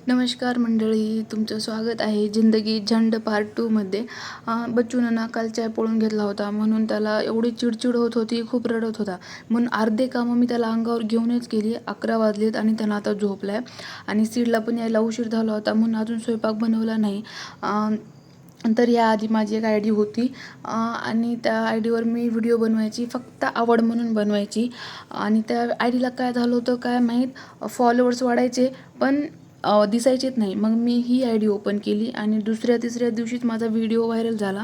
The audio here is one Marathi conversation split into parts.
नमस्कार मंडळी, तुमचं स्वागत आहे जिंदगी झंड पार्ट 2 मध्ये. बच्चूनं ना काल चाय पळून घेतला होता म्हणून त्याला एवढी चिडचिड होत होती, खूप रडत होता. म्हणून अर्धे कामं मी त्याला अंगावर घेऊनच केली. 11 वाजलेत आणि त्यानं आता झोपलाय आणि सीडला पण यायला उशीर झाला होता म्हणून अजून स्वयंपाक बनवला नाही. तर याआधी माझी एक आय डी होती आणि त्या आय डीवर मी व्हिडिओ बनवायची, फक्त आवड म्हणून बनवायची. आणि त्या आय डीला काय झालं होतं काय माहीत, फॉलोअर्स वाढायचे पण दिसायचेच नाही. मग मी ही आय डी ओपन केली आणि दुसऱ्या-तिसऱ्या दिवशीच माझा व्हिडिओ व्हायरल झाला.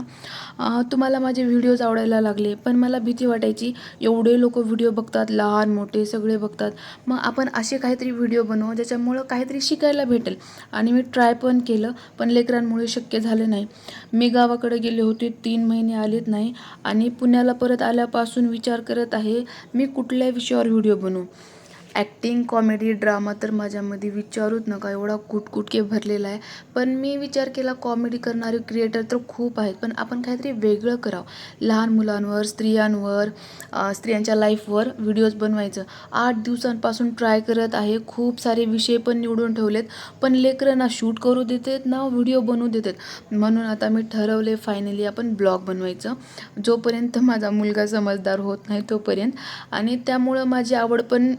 तुम्हाला माझे व्हिडिओज आवडायला लागले, पण मला भीती वाटायची, एवढे लोक व्हिडिओ बघतात, लहान मोठे सगळे बघतात. मग आपण असे काहीतरी व्हिडिओ बनवू ज्याच्यामुळं काहीतरी शिकायला भेटेल. आणि मी ट्राय पण केलं, पण लेकरांमुळे शक्य झालं नाही. मी गावाकडे गेले होते, 3 महिने आलेत नाही आणि पुण्याला परत आल्यापासून विचार करत आहे मी कुठल्या विषयावर व्हिडिओ बनवू. ॲक्टिंग, कॉमेडी, ड्रामा तर माझ्यामध्ये विचारूच नका, एवढा कुटकुटके भरलेला आहे. पण मी विचार केला कॉमेडी करणारे क्रिएटर तर खूप आहेत, पण आपण काहीतरी वेगळं करावं. लहान मुलांवर, स्त्रियांवर, स्त्रियांच्या लाईफवर व्हिडिओज बनवायचं. 8 दिवसांपासून ट्राय करत आहे, खूप सारे विषय पण निवडून ठेवलेत, पण लेकरं ना शूट करू देतात ना व्हिडिओ बनवू देतात. म्हणून आता मी ठरवले फायनली आपण ब्लॉग बनवायचं, जोपर्यंत माझा मुलगा समजदार होत नाही तोपर्यंत. आणि त्यामुळं माझी आवड पण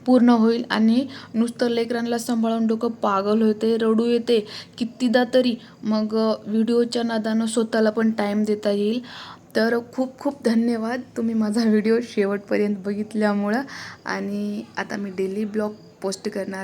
पूर्ण होईल आणि नुसतं लेकरांना सांभाळून डोकं पागल होते, रडू येते कितीदा तरी. मग व्हिडिओच्या नादानं स्वतःला पण टाईम देता येईल. तर खूप खूप धन्यवाद तुम्ही माझा व्हिडिओ शेवटपर्यंत बघितल्यामुळं. आणि आता मी डेली ब्लॉग पोस्ट करणार.